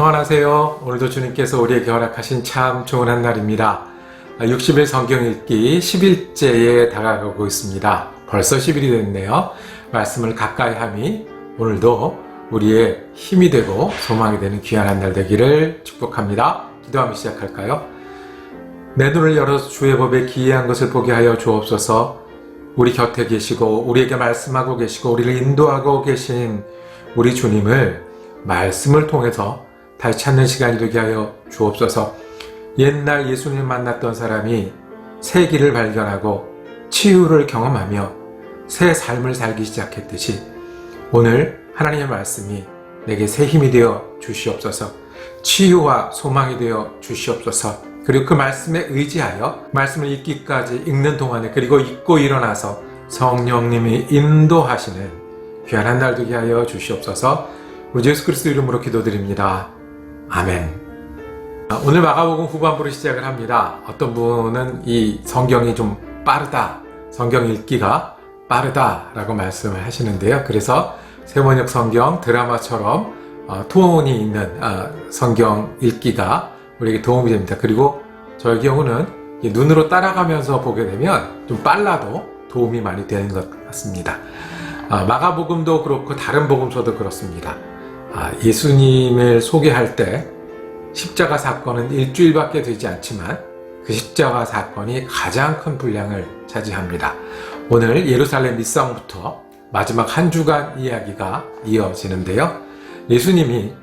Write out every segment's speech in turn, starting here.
평안하세요. 오늘도 주님께서 우리에게 허락하신 참 좋은 한 날입니다. 60일 성경 읽기 10일째에 다가가고 있습니다. 벌써 10일이 됐네요. 말씀을 가까이 함이 오늘도 우리의 힘이 되고 소망이 되는 귀한 한 날 되기를 축복합니다. 기도하며 시작할까요? 내 눈을 열어서 주의 법에 기이한 것을 보게 하여 주옵소서. 우리 곁에 계시고 우리에게 말씀하고 계시고 우리를 인도하고 계신 우리 주님을 말씀을 통해서 다시 찾는 시간이 되게 하여 주옵소서. 옛날 예수님을 만났던 사람이 새 길을 발견하고 치유를 경험하며 새 삶을 살기 시작했듯이 오늘 하나님의 말씀이 내게 새 힘이 되어 주시옵소서. 치유와 소망이 되어 주시옵소서. 그리고 그 말씀에 의지하여 말씀을 읽기까지 읽는 동안에 그리고 읽고 일어나서 성령님이 인도하시는 귀한 한 날 되게 하여 주시옵소서. 우리 예수 그리스도 이름으로 기도드립니다. 아멘. 오늘 마가복음 후반부로 시작을 합니다. 어떤 분은 이 성경이 좀 빠르다, 성경 읽기가 빠르다라고 말씀을 하시는데요. 그래서 세번역 성경 드라마처럼 톤이 있는 성경 읽기가 우리에게 도움이 됩니다. 그리고 저의 경우는 눈으로 따라가면서 보게 되면 좀 빨라도 도움이 많이 되는 것 같습니다. 마가복음도 그렇고 다른 복음서도 그렇습니다. 예수님을 소개할 때 십자가 사건은 일주일밖에 되지 않지만 그 십자가 사건이 가장 큰 분량을 차지합니다. 오늘 예루살렘 밑상부터 마지막 한 주간 이야기가 이어지는데요. 예수님이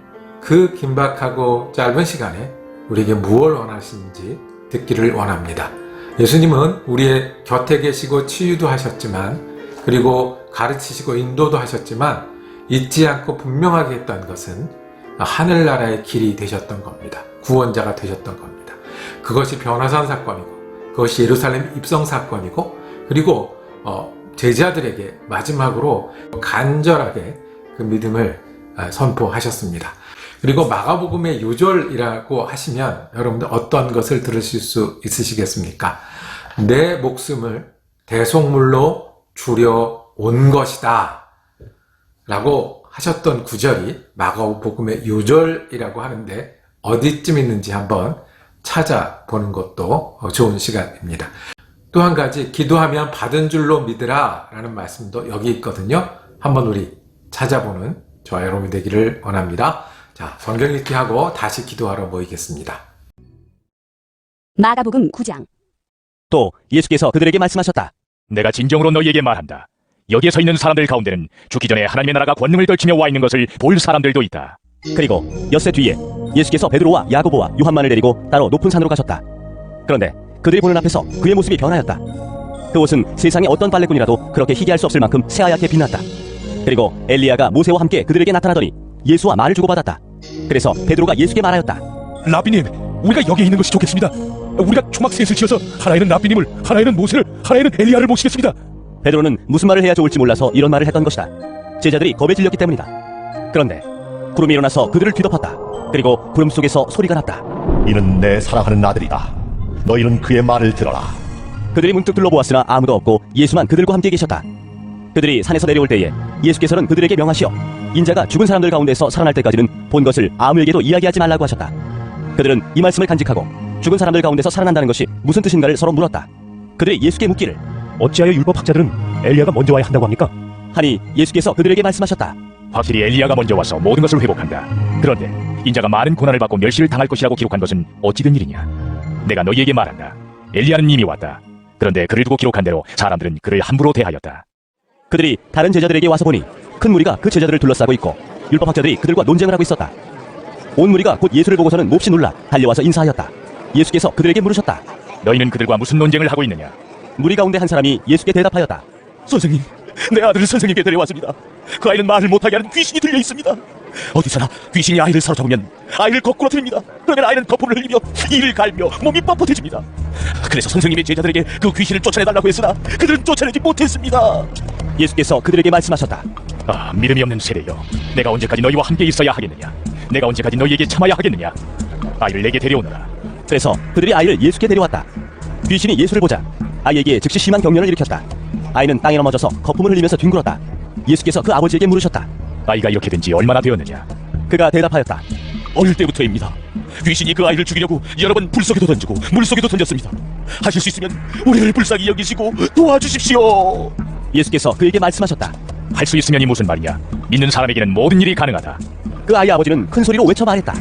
그 긴박하고 짧은 시간에 우리에게 무엇을 원하시는지 듣기를 원합니다. 예수님은 우리의 곁에 계시고 치유도 하셨지만 그리고 가르치시고 인도도 하셨지만 잊지 않고 분명하게 했던 것은 하늘나라의 길이 되셨던 겁니다. 구원자가 되셨던 겁니다. 그것이 변화산 사건이고 그것이 예루살렘 입성 사건이고 그리고 제자들에게 마지막으로 간절하게 그 믿음을 선포하셨습니다. 그리고 마가복음의 요절이라고 하시면 여러분들 어떤 것을 들으실 수 있으시겠습니까? 내 목숨을 대속물로 주려 온 것이다 라고 하셨던 구절이 마가복음의 요절이라고 하는데 어디쯤 있는지 한번 찾아보는 것도 좋은 시간입니다. 또 한 가지 기도하면 받은 줄로 믿으라 라는 말씀도 여기 있거든요. 한번 우리 찾아보는 저와 여러분이 되기를 원합니다. 자, 성경 읽기 하고 다시 기도하러 모이겠습니다. 마가복음 9장. 또 예수께서 그들에게 말씀하셨다. 내가 진정으로 너희에게 말한다. 여기에 서 있는 사람들 가운데는 죽기 전에 하나님의 나라가 권능을 떨치며 와 있는 것을 볼 사람들도 있다. 그리고 엿새 뒤에 예수께서 베드로와 야고보와 요한만을 데리고 따로 높은 산으로 가셨다. 그런데 그들이 보는 앞에서 그의 모습이 변하였다. 그 옷은 세상의 어떤 빨래꾼이라도 그렇게 희귀할 수 없을 만큼 새하얗게 빛났다. 그리고 엘리야가 모세와 함께 그들에게 나타나더니 예수와 말을 주고받았다. 그래서 베드로가 예수께 말하였다. 라비님, 우리가 여기 있는 것이 좋겠습니다. 우리가 초막셋을 지어서 하나에는 라비님을, 하나에는 모세를, 하나에는 엘리야를 모시겠습니다. 베드로는 무슨 말을 해야 좋을지 몰라서 이런 말을 했던 것이다. 제자들이 겁에 질렸기 때문이다. 그런데 구름이 일어나서 그들을 뒤덮었다. 그리고 구름 속에서 소리가 났다. 이는 내 사랑하는 아들이다. 너희는 그의 말을 들어라. 그들이 문득 둘러보았으나 아무도 없고 예수만 그들과 함께 계셨다. 그들이 산에서 내려올 때에 예수께서는 그들에게 명하시어 인자가 죽은 사람들 가운데서 살아날 때까지는 본 것을 아무에게도 이야기하지 말라고 하셨다. 그들은 이 말씀을 간직하고 죽은 사람들 가운데서 살아난다는 것이 무슨 뜻인가를 서로 물었다. 그들이 예수께 묻기를 어찌하여 율법학자들은 엘리야가 먼저 와야 한다고 합니까? 하니 예수께서 그들에게 말씀하셨다. 확실히 엘리야가 먼저 와서 모든 것을 회복한다. 그런데 인자가 많은 고난을 받고 멸시를 당할 것이라고 기록한 것은 어찌 된 일이냐? 내가 너희에게 말한다. 엘리야는 이미 왔다. 그런데 그를 두고 기록한 대로 사람들은 그를 함부로 대하였다. 그들이 다른 제자들에게 와서 보니 큰 무리가 그 제자들을 둘러싸고 있고 율법학자들이 그들과 논쟁을 하고 있었다. 온 무리가 곧 예수를 보고서는 몹시 놀라 달려와서 인사하였다. 예수께서 그들에게 물으셨다. 너희는 그들과 무슨 논쟁을 하고 있느냐? 무리 가운데 한 사람이 예수께 대답하였다. 선생님, 내 아들을 선생님께 데려왔습니다. 그 아이는 말을 못하게 하는 귀신이 들려 있습니다. 어디서나 귀신이 아이를 사로잡으면 아이를 거꾸로 들입니다. 그러면 아이는 거품을 흘리며 이를 갈며 몸이 뻣뻣해집니다. 그래서 선생님이 제자들에게 그 귀신을 쫓아내달라고 했으나 그들은 쫓아내지 못했습니다. 예수께서 그들에게 말씀하셨다. 믿음이 없는 세대여, 내가 언제까지 너희와 함께 있어야 하겠느냐? 내가 언제까지 너희에게 참아야 하겠느냐? 아이를 내게 데려오너라. 그래서 그들이 아이를 예수께 데려왔다. 귀신이 예수를 보자 아이에게 즉시 심한 경련을 일으켰다. 아이는 땅에 넘어져서 거품을 흘리면서 뒹굴었다. 예수께서 그 아버지에게 물으셨다. 아이가 이렇게 된 지 얼마나 되었느냐? 그가 대답하였다. 어릴 때부터입니다. 귀신이 그 아이를 죽이려고 여러 번 불속에도 던지고 물속에도 던졌습니다. 하실 수 있으면 우리를 불쌍히 여기시고 도와주십시오. 예수께서 그에게 말씀하셨다. 할 수 있으면이 무슨 말이냐? 믿는 사람에게는 모든 일이 가능하다. 그 아이의 아버지는 큰 소리로 외쳐 말했다.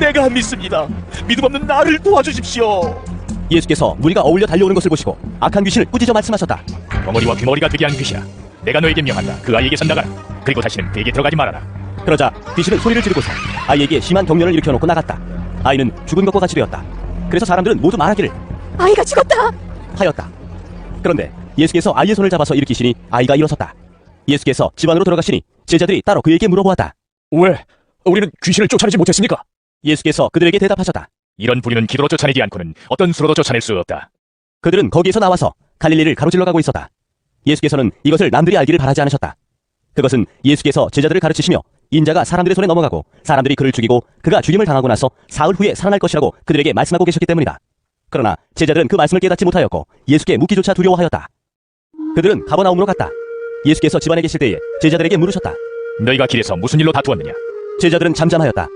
내가 믿습니다. 믿음 없는 나를 도와주십시오. 예수께서 무리가 어울려 달려오는 것을 보시고 악한 귀신을 꾸짖어 말씀하셨다. 덩어리와 귀머리가 되게 한 귀신아, 내가 너에게 명한다. 그 아이에게서 나가라. 그리고 다시는 그에게 들어가지 말아라. 그러자 귀신은 소리를 지르고서 아이에게 심한 경련을 일으켜놓고 나갔다. 아이는 죽은 것과 같이 되었다. 그래서 사람들은 모두 말하기를 아이가 죽었다. 하였다. 그런데 예수께서 아이의 손을 잡아서 일으키시니 아이가 일어섰다. 예수께서 집 안으로 들어가시니 제자들이 따로 그에게 물어보았다. 왜? 우리는 귀신을 쫓아내지 못했습니까? 예수께서 그들에게 대답하셨다. 이런 부류는 기도로 쫓아내지 않고는 어떤 수로도 쫓아낼 수 없다. 그들은 거기에서 나와서 갈릴리를 가로질러 가고 있었다. 예수께서는 이것을 남들이 알기를 바라지 않으셨다. 그것은 예수께서 제자들을 가르치시며 인자가 사람들의 손에 넘어가고 사람들이 그를 죽이고 그가 죽임을 당하고 나서 사흘 후에 살아날 것이라고 그들에게 말씀하고 계셨기 때문이다. 그러나 제자들은 그 말씀을 깨닫지 못하였고 예수께 묻기조차 두려워하였다. 그들은 가버나움으로 갔다. 예수께서 집안에 계실 때에 제자들에게 물으셨다. 너희가 길에서 무슨 일로 다투었느냐? 제자들은 잠잠하였다.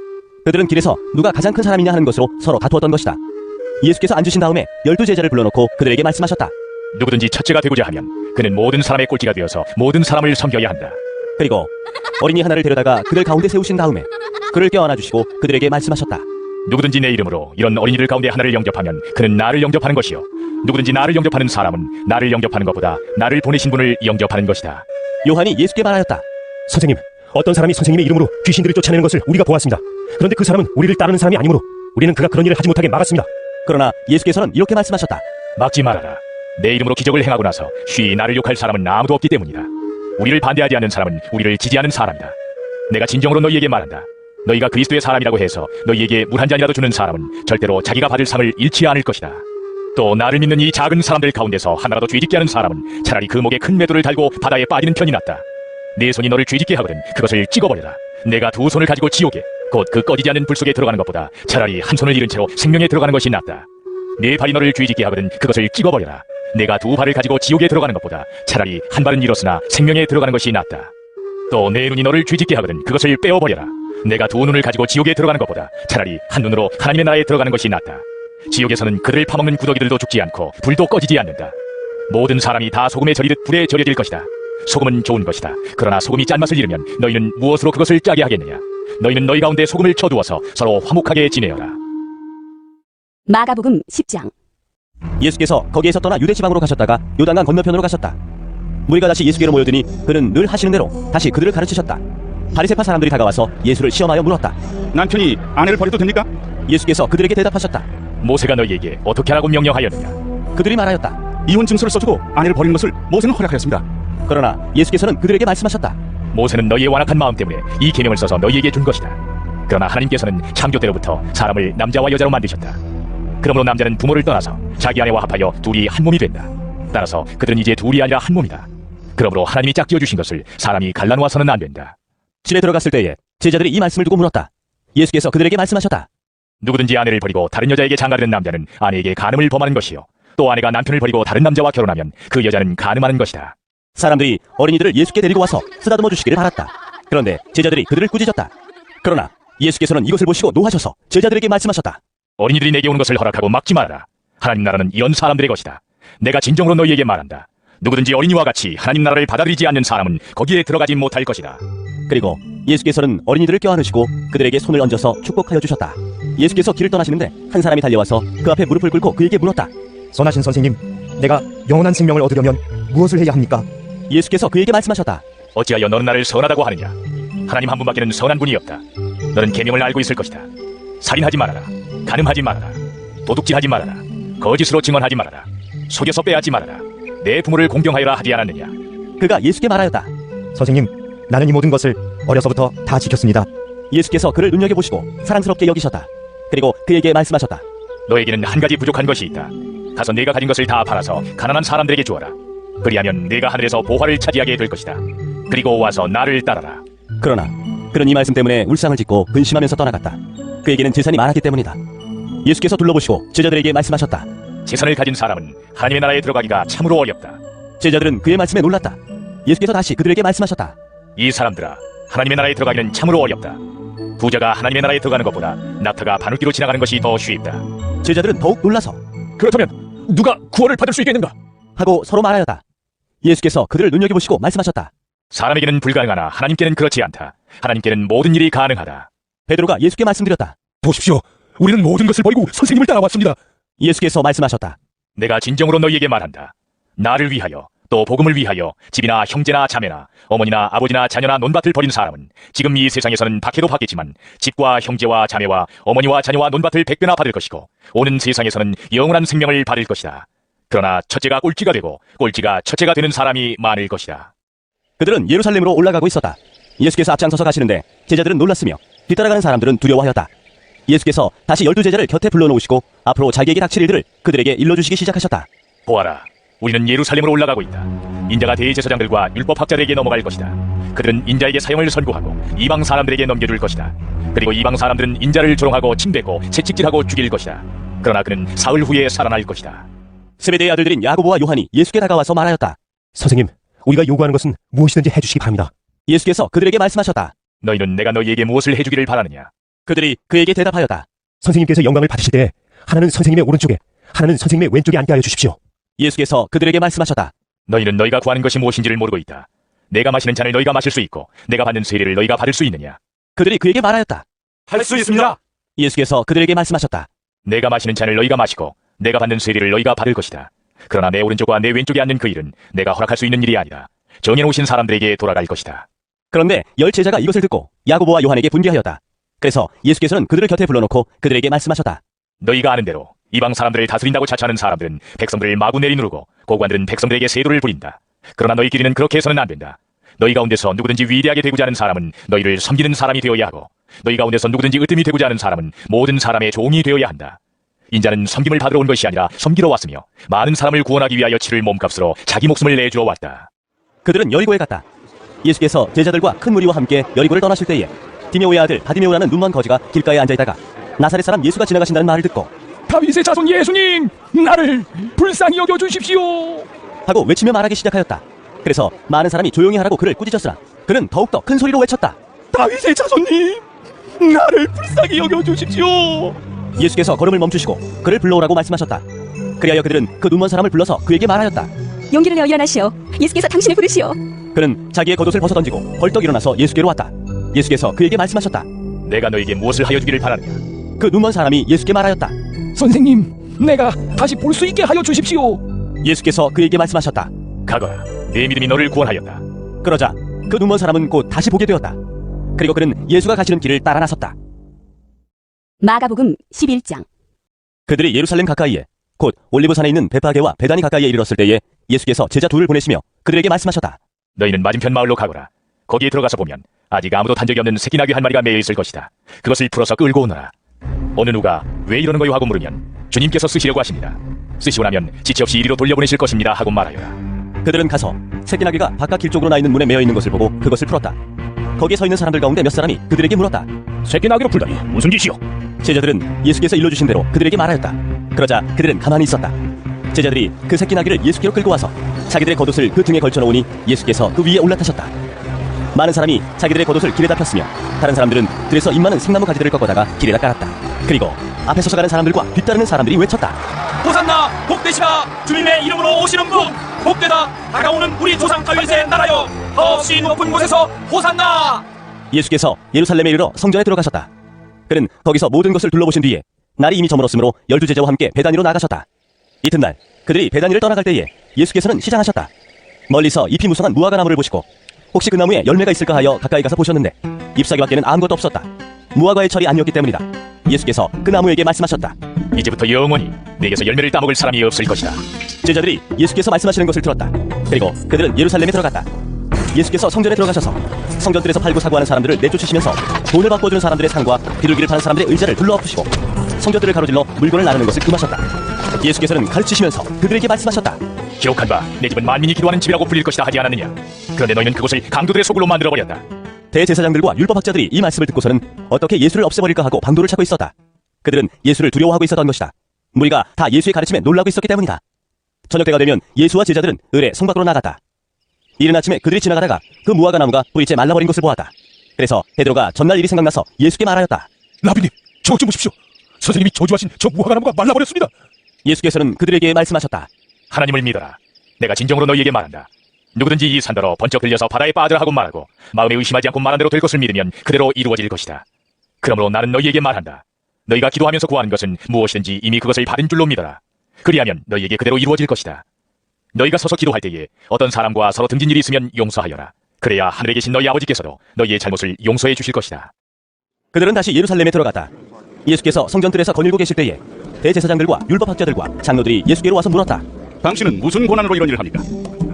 그들은 길에서 누가 가장 큰 사람이냐 하는 것으로 서로 다투었던 것이다. 예수께서 앉으신 다음에 12제자를 불러놓고 그들에게 말씀하셨다. 누구든지 첫째가 되고자 하면 그는 모든 사람의 꼴찌가 되어서 모든 사람을 섬겨야 한다. 그리고 어린이 하나를 데려다가 그들 가운데 세우신 다음에 그를 껴안아 주시고 그들에게 말씀하셨다. 누구든지 내 이름으로 이런 어린이들 가운데 하나를 영접하면 그는 나를 영접하는 것이요, 누구든지 나를 영접하는 사람은 나를 영접하는 것보다 나를 보내신 분을 영접하는 것이다. 요한이 예수께 말하였다. 선생님, 어떤 사람이 선생님의 이름으로 귀신들을 쫓아내는 것을 우리가 보았습니다. 그런데 그 사람은 우리를 따르는 사람이 아니므로 우리는 그가 그런 일을 하지 못하게 막았습니다. 그러나 예수께서는 이렇게 말씀하셨다. 막지 말아라. 내 이름으로 기적을 행하고 나서 쉬이 나를 욕할 사람은 아무도 없기 때문이다. 우리를 반대하지 않는 사람은 우리를 지지하는 사람이다. 내가 진정으로 너희에게 말한다. 너희가 그리스도의 사람이라고 해서 너희에게 물 한 잔이라도 주는 사람은 절대로 자기가 받을 상을 잃지 않을 것이다. 또 나를 믿는 이 작은 사람들 가운데서 하나라도 죄짓게 하는 사람은 차라리 그 목에 큰 매도를 달고 바다에 빠지는 편이 낫다. 네 손이 너를 죄짓게 하거든 그것을 찍어버려라. 내가 두 손을 가지고 지옥에 곧 그 꺼지지 않는 불 속에 들어가는 것보다 차라리 한 손을 잃은 채로 생명에 들어가는 것이 낫다. 네 발이 너를 죄짓게 하거든 그것을 찍어버려라. 내가 두 발을 가지고 지옥에 들어가는 것보다 차라리 한 발은 잃었으나 생명에 들어가는 것이 낫다. 또 내 눈이 너를 죄짓게 하거든 그것을 빼어버려라. 내가 두 눈을 가지고 지옥에 들어가는 것보다 차라리 한 눈으로 하나님의 나라에 들어가는 것이 낫다. 지옥에서는 그들을 파먹는 구더기들도 죽지 않고 불도 꺼지지 않는다. 모든 사람이 다 소금에 절이듯 불에 절여질 것이다. 소금은 좋은 것이다. 그러나 소금이 짠맛을 잃으면 너희는 무엇으로 그것을 짜게 하겠느냐? 너희는 너희 가운데 소금을 쳐두어서 서로 화목하게 지내어라. 마가복음 10장. 예수께서 거기에서 떠나 유대 지방으로 가셨다가 요단강 건너편으로 가셨다. 무리가 다시 예수께로 모여드니 그는 늘 하시는 대로 다시 그들을 가르치셨다. 바리새파 사람들이 다가와서 예수를 시험하여 물었다. 남편이 아내를 버려도 됩니까? 예수께서 그들에게 대답하셨다. 모세가 너희에게 어떻게 하라고 명령하였느냐? 그들이 말하였다. 이혼 증서를 써주고 아내를 버리는 것을 모세는 허락하였습니다. 그러나 예수께서는 그들에게 말씀하셨다. 모세는 너희의 완악한 마음 때문에 이 계명을 써서 너희에게 준 것이다. 그러나 하나님께서는 창조 때로부터 사람을 남자와 여자로 만드셨다. 그러므로 남자는 부모를 떠나서 자기 아내와 합하여 둘이 한 몸이 된다. 따라서 그들은 이제 둘이 아니라 한 몸이다. 그러므로 하나님이 짝지어 주신 것을 사람이 갈라놓아서는 안 된다. 집에 들어갔을 때에 제자들이 이 말씀을 두고 물었다. 예수께서 그들에게 말씀하셨다. 누구든지 아내를 버리고 다른 여자에게 장가드는 남자는 아내에게 간음을 범하는 것이요, 또 아내가 남편을 버리고 다른 남자와 결혼하면 그 여자는 간음하는 것이다. 사람들이 어린이들을 예수께 데리고 와서 쓰다듬어 주시기를 바랐다. 그런데 제자들이 그들을 꾸짖었다. 그러나 예수께서는 이것을 보시고 노하셔서 제자들에게 말씀하셨다. 어린이들이 내게 오는 것을 허락하고 막지 말아라. 하나님 나라는 이런 사람들의 것이다. 내가 진정으로 너희에게 말한다. 누구든지 어린이와 같이 하나님 나라를 받아들이지 않는 사람은 거기에 들어가지 못할 것이다. 그리고 예수께서는 어린이들을 껴안으시고 그들에게 손을 얹어서 축복하여 주셨다. 예수께서 길을 떠나시는데 한 사람이 달려와서 그 앞에 무릎을 꿇고 그에게 물었다. 선하신 선생님, 내가 영원한 생명을 얻으려면 무엇을 해야 합니까? 예수께서 그에게 말씀하셨다. 어찌하여 너는 나를 선하다고 하느냐? 하나님 한 분밖에는 선한 분이 없다. 너는 계명을 알고 있을 것이다. 살인하지 말아라. 간음하지 말아라. 도둑질하지 말아라. 거짓으로 증언하지 말아라. 속여서 빼앗지 말아라. 내 부모를 공경하여라 하지 않았느냐? 그가 예수께 말하였다. 선생님, 나는 이 모든 것을 어려서부터 다 지켰습니다. 예수께서 그를 눈여겨보시고 사랑스럽게 여기셨다. 그리고 그에게 말씀하셨다. 너에게는 한 가지 부족한 것이 있다. 가서 네가 가진 것을 다 팔아서 가난한 사람들에게 주어라. 그리하면 네가 하늘에서 보화를 차지하게 될 것이다. 그리고 와서 나를 따라라. 그러나 그는 이 말씀 때문에 울상을 짓고 근심하면서 떠나갔다. 그에게는 재산이 많았기 때문이다. 예수께서 둘러보시고 제자들에게 말씀하셨다. 재산을 가진 사람은 하나님의 나라에 들어가기가 참으로 어렵다. 제자들은 그의 말씀에 놀랐다. 예수께서 다시 그들에게 말씀하셨다. 이 사람들아, 하나님의 나라에 들어가기는 참으로 어렵다. 부자가 하나님의 나라에 들어가는 것보다 낙타가 바늘귀로 지나가는 것이 더 쉽다. 제자들은 더욱 놀라서 그렇다면 누가 구원을 받을 수 있겠는가? 하고 서로 말하였다. 예수께서 그들을 눈여겨보시고 말씀하셨다. 사람에게는 불가능하나 하나님께는 그렇지 않다. 하나님께는 모든 일이 가능하다. 베드로가 예수께 말씀드렸다. 보십시오. 우리는 모든 것을 버리고 선생님을 따라왔습니다. 예수께서 말씀하셨다. 내가 진정으로 너희에게 말한다. 나를 위하여 또 복음을 위하여 집이나 형제나 자매나 어머니나 아버지나 자녀나 논밭을 버린 사람은 지금 이 세상에서는 박해도 받겠지만 집과 형제와 자매와 어머니와 자녀와 논밭을 100배나 받을 것이고 오는 세상에서는 영원한 생명을 받을 것이다. 그러나 첫째가 꼴찌가 되고 꼴찌가 첫째가 되는 사람이 많을 것이다. 그들은 예루살렘으로 올라가고 있었다. 예수께서 앞장서서 가시는데 제자들은 놀랐으며 뒤따라가는 사람들은 두려워하였다. 예수께서 다시 12제자를 곁에 불러놓으시고 앞으로 자기에게 닥칠 일들을 그들에게 일러주시기 시작하셨다. 보아라, 우리는 예루살렘으로 올라가고 있다. 인자가 대제사장들과 율법학자들에게 넘어갈 것이다. 그들은 인자에게 사형을 선고하고 이방 사람들에게 넘겨줄 것이다. 그리고 이방 사람들은 인자를 조롱하고 침뱉고 채찍질하고 죽일 것이다. 그러나 그는 사흘 후에 살아날 것이다. 세베대의 아들들인 야고보와 요한이 예수께 다가와서 말하였다. 선생님, 우리가 요구하는 것은 무엇이든지 해주시기 바랍니다. 예수께서 그들에게 말씀하셨다. 너희는 내가 너희에게 무엇을 해주기를 바라느냐? 그들이 그에게 대답하였다. 선생님께서 영광을 받으실 때 하나는 선생님의 오른쪽에, 하나는 선생님의 왼쪽에 앉게 하여 주십시오. 예수께서 그들에게 말씀하셨다. 너희는 너희가 구하는 것이 무엇인지를 모르고 있다. 내가 마시는 잔을 너희가 마실 수 있고 내가 받는 세례를 너희가 받을 수 있느냐? 그들이 그에게 말하였다. 할 수 있습니다. 예수께서 그들에게 말씀하셨다. 내가 마시는 잔을 너희가 마시고 내가 받는 세례를 너희가 받을 것이다. 그러나 내 오른쪽과 내 왼쪽에 앉는 그 일은 내가 허락할 수 있는 일이 아니다. 정해놓으신 사람들에게 돌아갈 것이다. 그런데 10제자가 이것을 듣고 야고보와 요한에게 분개하였다. 그래서 예수께서는 그들을 곁에 불러놓고 그들에게 말씀하셨다. 너희가 아는 대로 이방 사람들을 다스린다고 자처하는 사람들은 백성들을 마구 내리누르고 고관들은 백성들에게 세도를 부린다. 그러나 너희끼리는 그렇게 해서는 안 된다. 너희 가운데서 누구든지 위대하게 되고자 하는 사람은 너희를 섬기는 사람이 되어야 하고 너희 가운데서 누구든지 으뜸이 되고자 하는 사람은 모든 사람의 종이 되어야 한다. 인자는 섬김을 받으러 온 것이 아니라 섬기러 왔으며 많은 사람을 구원하기 위하여 치를 몸값으로 자기 목숨을 내주어 왔다. 그들은 여리고에 갔다. 예수께서 제자들과 큰 무리와 함께 여리고를 떠나실 때에 디메오의 아들 바디메오라는 눈먼 거지가 길가에 앉아있다가 나사렛 사람 예수가 지나가신다는 말을 듣고 다윗의 자손 예수님, 나를 불쌍히 여겨주십시오. 하고 외치며 말하기 시작하였다. 그래서 많은 사람이 조용히 하라고 그를 꾸짖었으나 그는 더욱더 큰 소리로 외쳤다. 다윗의 자손님, 나를 불쌍히 여겨주십시오. 예수께서 걸음을 멈추시고 그를 불러오라고 말씀하셨다. 그리하여 그들은 그 눈먼 사람을 불러서 그에게 말하였다. 용기를 내어 일어나시오. 예수께서 당신을 부르시오. 그는 자기의 겉옷을 벗어던지고 벌떡 일어나서 예수께로 왔다. 예수께서 그에게 말씀하셨다. 내가 너희에게 무엇을 하여 주기를 바라느냐? 그 눈먼 사람이 예수께 말하였다. 선생님, 내가 다시 볼 수 있게 하여 주십시오. 예수께서 그에게 말씀하셨다. 가거라, 내 믿음이 너를 구원하였다. 그러자 그 눈먼 사람은 곧 다시 보게 되었다. 그리고 그는 예수가 가시는 길을 따라 나섰다. 마가복음 11장. 그들이 예루살렘 가까이에 곧 올리브산에 있는 베파게와 베다니 가까이에 이르렀을 때에 예수께서 제자 둘을 보내시며 그들에게 말씀하셨다. 너희는 맞은편 마을로 가거라. 거기에 들어가서 보면 아직 아무도 탄 적이 없는 새끼 나귀 한 마리가 매여 있을 것이다. 그것을 풀어서 끌고 오너라. 어느 누가 왜 이러는 거요 하고 물으면 주님께서 쓰시려고 하십니다. 쓰시고 나면 지체 없이 이리로 돌려보내실 것입니다 하고 말하여라. 그들은 가서 새끼 나귀가 바깥 길 쪽으로 나 있는 문에 매여 있는 것을 보고 그것을 풀었다. 거기에 서 있는 사람들 가운데 몇 사람이 그들에게 물었다. 새끼 나귀로 풀다니 무슨 짓이요? 제자들은 예수께서 일러주신 대로 그들에게 말하였다. 그러자 그들은 가만히 있었다. 제자들이 그 새끼 나귀를 예수께로 끌고 와서 자기들의 겉옷을 그 등에 걸쳐놓으니 예수께서 그 위에 올라타셨다. 많은 사람이 자기들의 겉옷을 길에다 폈으며 다른 사람들은 들에서 잎 많은 생나무 가지들을 꺾어다가 길에다 깔았다. 그리고 앞에 서서 가는 사람들과 뒤따르는 사람들이 외쳤다. 호산나, 복되시라. 주님의 이름으로 오시는 분 복되다. 다가오는 우리 조상 다윗의 나라여, 더없이 높은 곳에서 호산나. 예수께서 예루살렘에 이르러 성전에 들어가셨다. 그는 거기서 모든 것을 둘러보신 뒤에 날이 이미 저물었으므로 12제자와 함께 베다니로 나가셨다. 이튿날 그들이 베다니를 떠나갈 때에 예수께서는 시장하셨다. 멀리서 잎이 무성한 무화과 나무를 보시고 혹시 그 나무에 열매가 있을까 하여 가까이 가서 보셨는데 잎사귀밖에는 아무것도 없었다. 무화과의 철이 아니었기 때문이다. 예수께서 그 나무에게 말씀하셨다. 이제부터 영원히 내게서 열매를 따먹을 사람이 없을 것이다. 제자들이 예수께서 말씀하시는 것을 들었다. 그리고 그들은 예루살렘에 들어갔다. 예수께서 성전에 들어가셔서 성전들에서 팔고 사고하는 사람들을 내쫓으시면서 돈을 바꿔주는 사람들의 상과 비둘기를 파는 사람들의 의자를 둘러엎으시고 성전들을 가로질러 물건을 나누는 것을 금하셨다. 예수께서는 가르치시면서 그들에게 말씀하셨다. 기록한 바 내 집은 만민이 기도하는 집이라고 불릴 것이다 하지 않았느냐? 그런데 너희는 그곳을 강도들의 소굴로 만들어버렸다. 대제사장들과 율법학자들이 이 말씀을 듣고서는 어떻게 예수를 없애버릴까 하고 방도를 찾고 있었다. 그들은 예수를 두려워하고 있었던 것이다. 무리가 다 예수의 가르침에 놀라고 있었기 때문이다. 저녁 때가 되면 예수와 제자들은 을에 성 밖으로 나갔다. 이른 아침에 그들이 지나가다가 그 무화과 나무가 뿌리째 말라버린 것을 보았다. 그래서 베드로가 전날 일이 생각나서 예수께 말하였다. 라비님, 저 좀 보십시오. 선생님이 저주하신 저 무화과나무가 말라버렸습니다. 예수께서는 그들에게 말씀하셨다. 하나님을 믿어라. 내가 진정으로 너희에게 말한다. 누구든지 이 산더러 번쩍 들려서 바다에 빠져라 하고 말하고 마음에 의심하지 않고 말한 대로 될 것을 믿으면 그대로 이루어질 것이다. 그러므로 나는 너희에게 말한다. 너희가 기도하면서 구하는 것은 무엇이든지 이미 그것을 받은 줄로 믿어라. 그리하면 너희에게 그대로 이루어질 것이다. 너희가 서서 기도할 때에 어떤 사람과 서로 등진 일이 있으면 용서하여라. 그래야 하늘에 계신 너희 아버지께서도 너희의 잘못을 용서해 주실 것이다. 그들은 다시 예루살렘에 들어갔다. 예수께서 성전뜰에서 거닐고 계실 때에 대제사장들과 율법학자들과 장로들이 예수께로 와서 물었다. 당신은 무슨 권한으로 이런 일을 합니까?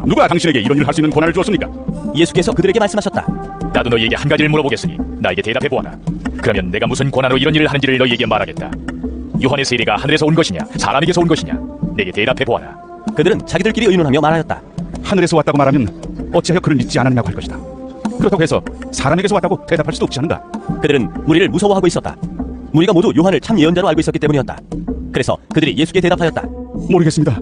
누가 당신에게 이런 일을 할 수 있는 권한을 주었습니까? 예수께서 그들에게 말씀하셨다. 나도 너희에게 한 가지를 물어보겠으니 나에게 대답해 보아라. 그러면 내가 무슨 권한으로 이런 일을 하는지를 너희에게 말하겠다. 요한의 세례가 하늘에서 온 것이냐 사람에게서 온 것이냐? 내게 대답해 보아라. 그들은 자기들끼리 의논하며 말하였다. 하늘에서 왔다고 말하면 어찌하여 그를 믿지 않았냐고 할 것이다. 그렇다고 해서 사람에게서 왔다고 대답할 수도 없지 않는가? 그들은 무리를 무서워하고 있었다. 무리가 모두 요한을 참 예언자로 알고 있었기 때문이었다. 그래서 그들이 예수께 대답하였다. 모르겠습니다.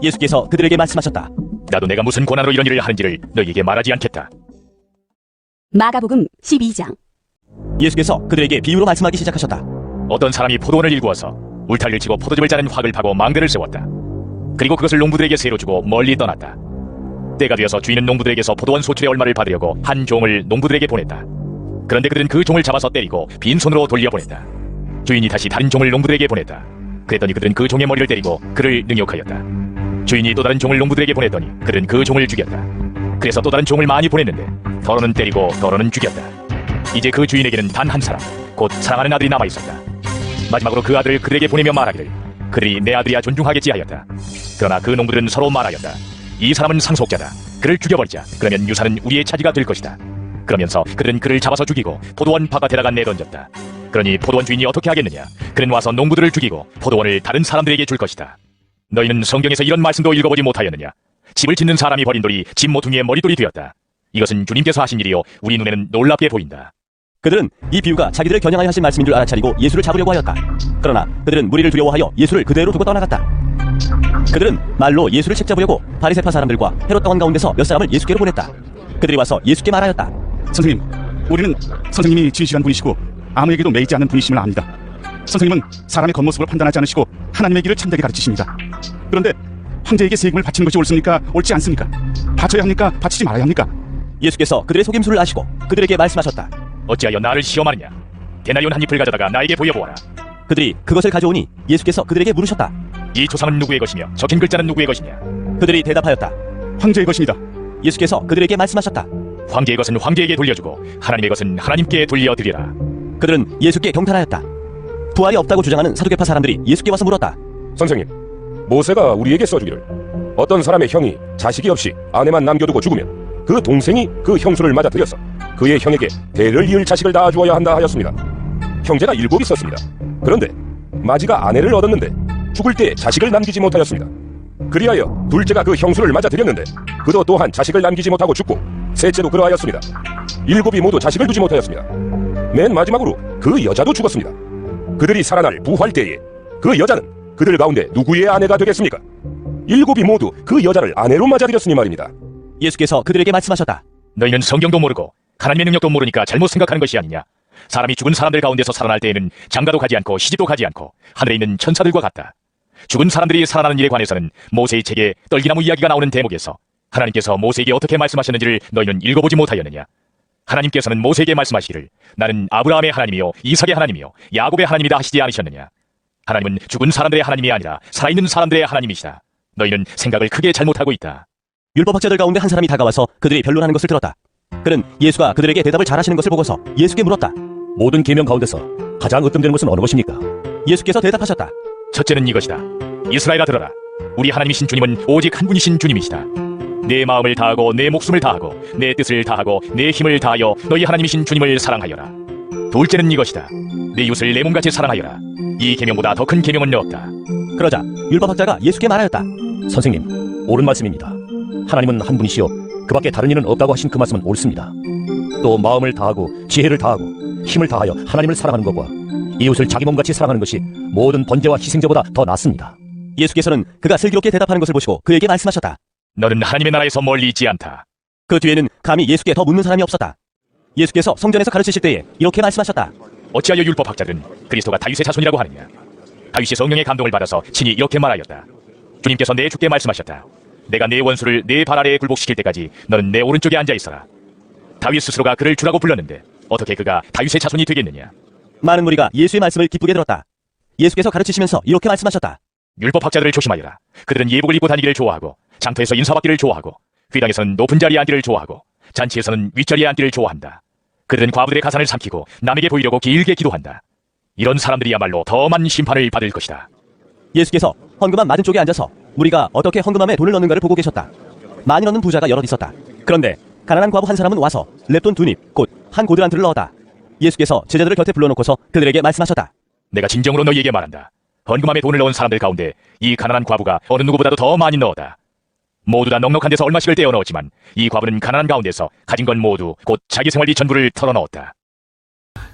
예수께서 그들에게 말씀하셨다. 나도 내가 무슨 권한으로 이런 일을 하는지를 너희에게 말하지 않겠다. 마가복음 12장. 예수께서 그들에게 비유로 말씀하기 시작하셨다. 어떤 사람이 포도원을 일구어서 울타리를 치고 포도즙을 짜는 확을 파고 망대를 세웠다. 그리고 그것을 농부들에게 세로 주고 멀리 떠났다. 때가 되어서 주인은 농부들에게서 포도원 소출의 얼마를 받으려고 한 종을 농부들에게 보냈다. 그런데 그들은 그 종을 잡아서 때리고 빈손으로 돌려보냈다. 주인이 다시 다른 종을 농부들에게 보냈다. 그랬더니 그들은 그 종의 머리를 때리고 그를 능욕하였다. 주인이 또 다른 종을 농부들에게 보냈더니 그들은 그 종을 죽였다. 그래서 또 다른 종을 많이 보냈는데 더러는 때리고 더러는 죽였다. 이제 그 주인에게는 단 한 사람, 곧 사랑하는 아들이 남아있었다. 마지막으로 그 아들을 그들에게 보내며 말하기를 그들이 내 아들이야 존중하겠지 하였다. 그러나 그 농부들은 서로 말하였다. 이 사람은 상속자다. 그를 죽여버리자. 그러면 유산은 우리의 차지가 될 것이다. 그러면서 그들은 그를 잡아서 죽이고 포도원 바깥에다가 내던졌다. 그러니 포도원 주인이 어떻게 하겠느냐? 그는 와서 농부들을 죽이고 포도원을 다른 사람들에게 줄 것이다. 너희는 성경에서 이런 말씀도 읽어보지 못하였느냐? 집을 짓는 사람이 버린 돌이 집 모퉁이의 머리돌이 되었다. 이것은 주님께서 하신 일이요 우리 눈에는 놀랍게 보인다. 그들은 이 비유가 자기들을 겨냥하여 하신 말씀인 줄 알아차리고 예수를 잡으려고 하였다. 그러나 그들은 무리를 두려워하여 예수를 그대로 두고 떠나갔다. 그들은 말로 예수를 책잡으려고 바리새파 사람들과 헤롯 당원 가운데서 몇 사람을 예수께로 보냈다. 그들이 와서 예수께 말하였다. 선생님, 우리는 선생님이 진실한 분이시고 아무에게도 매이지 않는 분이심을 압니다. 선생님은 사람의 겉모습을 판단하지 않으시고 하나님의 길을 참되게 가르치십니다. 그런데 황제에게 세금을 바치는 것이 옳습니까? 옳지 않습니까? 바쳐야 합니까? 바치지 말아야 합니까? 예수께서 그들의 속임수를 아시고 그들에게 말씀하셨다. 어찌하여 나를 시험하느냐? 데나리온 한 잎을 가져다가 나에게 보여보아라. 그들이 그것을 가져오니 예수께서 그들에게 물으셨다. 이 조상은 누구의 것이며 적힌 글자는 누구의 것이냐? 그들이 대답하였다. 황제의 것입니다. 예수께서 그들에게 말씀하셨다. 황제의 것은 황제에게 돌려주고 하나님의 것은 하나님께 돌려드리라. 그들은 예수께 경탄하였다. 부활이 없다고 주장하는 사두개파 사람들이 예수께 와서 물었다. 선생님, 모세가 우리에게 써주기를 어떤 사람의 형이 자식이 없이 아내만 남겨두고 죽으면 그 동생이 그 형수를 맞아들여서 그의 형에게 대를 이을 자식을 낳아주어야 한다 하였습니다. 형제가 7 있었습니다. 그런데 마지가 아내를 얻었는데 죽을 때 자식을 남기지 못하였습니다. 그리하여 둘째가 그 형수를 맞아들였는데 그도 또한 자식을 남기지 못하고 죽고 셋째도 그러하였습니다. 7이 모두 자식을 두지 못하였습니다. 맨 마지막으로 그 여자도 죽었습니다. 그들이 살아날 부활 때에 그 여자는 그들 가운데 누구의 아내가 되겠습니까? 7이 모두 그 여자를 아내로 맞아들였으니 말입니다. 예수께서 그들에게 말씀하셨다. 너희는 성경도 모르고 하나님의 능력도 모르니까 잘못 생각하는 것이 아니냐? 사람이 죽은 사람들 가운데서 살아날 때에는 장가도 가지 않고 시집도 가지 않고 하늘에 있는 천사들과 같다. 죽은 사람들이 살아나는 일에 관해서는 모세의 책에 떨기나무 이야기가 나오는 대목에서 하나님께서 모세에게 어떻게 말씀하셨는지를 너희는 읽어보지 못하였느냐? 하나님께서는 모세에게 말씀하시기를 나는 아브라함의 하나님이요 이삭의 하나님이요 야곱의 하나님이다 하시지 않으셨느냐? 하나님은 죽은 사람들의 하나님이 아니라 살아있는 사람들의 하나님이시다. 너희는 생각을 크게 잘못하고 있다. 율법학자들 가운데 한 사람이 다가와서 그들이 변론하는 것을 들었다. 그는 예수가 그들에게 대답을 잘하시는 것을 보고서 예수께 물었다. 모든 계명 가운데서 가장 으뜸되는 것은 어느 것입니까? 예수께서 대답하셨다. 첫째는 이것이다. 이스라엘아 들어라. 우리 하나님이신 주님은 오직 한 분이신 주님이시다. 내 마음을 다하고 내 목숨을 다하고 내 뜻을 다하고 내 힘을 다하여 너희 하나님이신 주님을 사랑하여라. 둘째는 이것이다. 내 이웃을 내 몸같이 사랑하여라. 이 계명보다 더 큰 계명은 없다. 그러자 율법학자가 예수께 말하였다. 선생님, 옳은 말씀입니다. 하나님은 한 분이시여 그 밖에 다른 이는 없다고 하신 그 말씀은 옳습니다. 또 마음을 다하고 지혜를 다하고 힘을 다하여 하나님을 사랑하는 것과 이웃을 자기 몸같이 사랑하는 것이 모든 번제와 희생제보다 더 낫습니다. 예수께서는 그가 슬기롭게 대답하는 것을 보시고 그에게 말씀하셨다. 너는 하나님의 나라에서 멀리 있지 않다. 그 뒤에는 감히 예수께 더 묻는 사람이 없었다. 예수께서 성전에서 가르치실 때에 이렇게 말씀하셨다. 어찌하여 율법학자들은 그리스도가 다윗의 자손이라고 하느냐? 다윗이 성령의 감동을 받아서 친히 이렇게 말하였다. 주님께서 내 주께 말씀하셨다. 내가 내 원수를 내 발 아래에 굴복시킬 때까지 너는 내 오른쪽에 앉아 있어라. 다윗 스스로가 그를 주라고 불렀는데 어떻게 그가 다윗의 자손이 되겠느냐? 많은 무리가 예수의 말씀을 기쁘게 들었다. 예수께서 가르치시면서 이렇게 말씀하셨다. 율법학자들을 조심하여라. 그들은 예복을 입고 다니기를 좋아하고 장터에서 인사받기를 좋아하고 회당에서는 높은 자리에 앉기를 좋아하고 잔치에서는 윗자리에 앉기를 좋아한다. 그들은 과부들의 가산을 삼키고 남에게 보이려고 길게 기도한다. 이런 사람들이야말로 더만 심판을 받을 것이다. 예수께서 헌금함 맞은 쪽에 앉아서 무리가 어떻게 헌금함에 돈을 넣는가를 보고 계셨다. 많이 넣는 부자가 여럿 있었다. 그런데 가난한 과부 한 사람은 와서 랩돈 2닙 곧 한 고드란트를 넣었다. 예수께서 제자들을 곁에 불러놓고서 그들에게 말씀하셨다. 내가 진정으로 너희에게 말한다. 헌금함에 돈을 넣은 사람들 가운데 이 가난한 과부가 어느 누구보다도 더 많이 넣었다. 모두 다 넉넉한 데서 얼마씩을 떼어 넣었지만 이 과부는 가난한 가운데서 가진 건 모두 곧 자기 생활비 전부를 털어넣었다.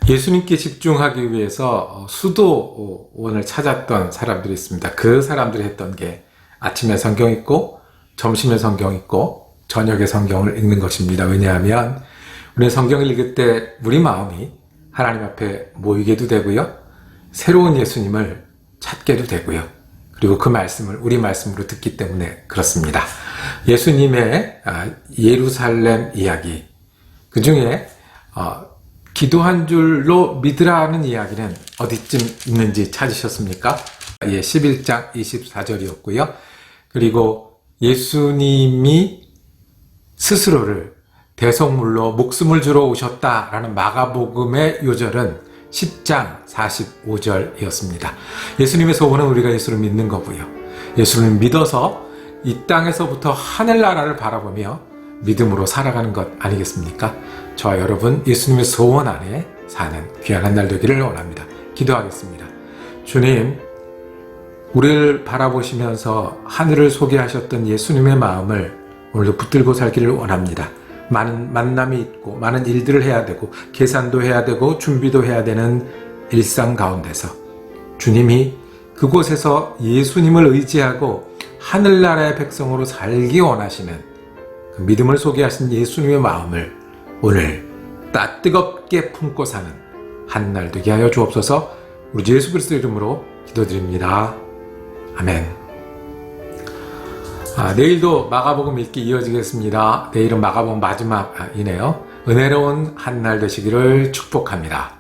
예수님께 집중하기 위해서 수도원을 찾았던 사람들이 있습니다. 그 사람들이 했던 게 아침에 성경 읽고 점심에 성경 읽고 저녁에 성경을 읽는 것입니다. 왜냐하면 우리는 성경을 읽을 때 우리 마음이 하나님 앞에 모이게도 되고요. 새로운 예수님을 찾게도 되고요. 그리고 그 말씀을 우리 말씀으로 듣기 때문에 그렇습니다. 예수님의 예루살렘 이야기, 그 중에 기도한 줄로 믿으라는 이야기는 어디쯤 있는지 찾으셨습니까? 11장 24절이었고요. 그리고 예수님이 스스로를 대속물로 목숨을 주러 오셨다라는 마가복음의 요절은 10장 45절이었습니다. 예수님의 소원은 우리가 예수를 믿는 거고요. 예수를 믿어서 이 땅에서부터 하늘나라를 바라보며 믿음으로 살아가는 것 아니겠습니까? 저와 여러분 예수님의 소원 안에 사는 귀한 한 날 되기를 원합니다. 기도하겠습니다. 주님, 우리를 바라보시면서 하늘을 소개하셨던 예수님의 마음을 오늘도 붙들고 살기를 원합니다. 많은 만남이 있고 많은 일들을 해야 되고 계산도 해야 되고 준비도 해야 되는 일상 가운데서 주님이 그곳에서 예수님을 의지하고 하늘나라의 백성으로 살기 원하시는 그 믿음을 소개하신 예수님의 마음을 오늘 뜨겁게 품고 사는 한 날 되게 하여 주옵소서. 우리 주 예수 그리스도 이름으로 기도드립니다. 아멘. 내일도 마가복음 읽기 이어지겠습니다. 내일은 마가복음 마지막이네요. 은혜로운 한 날 되시기를 축복합니다.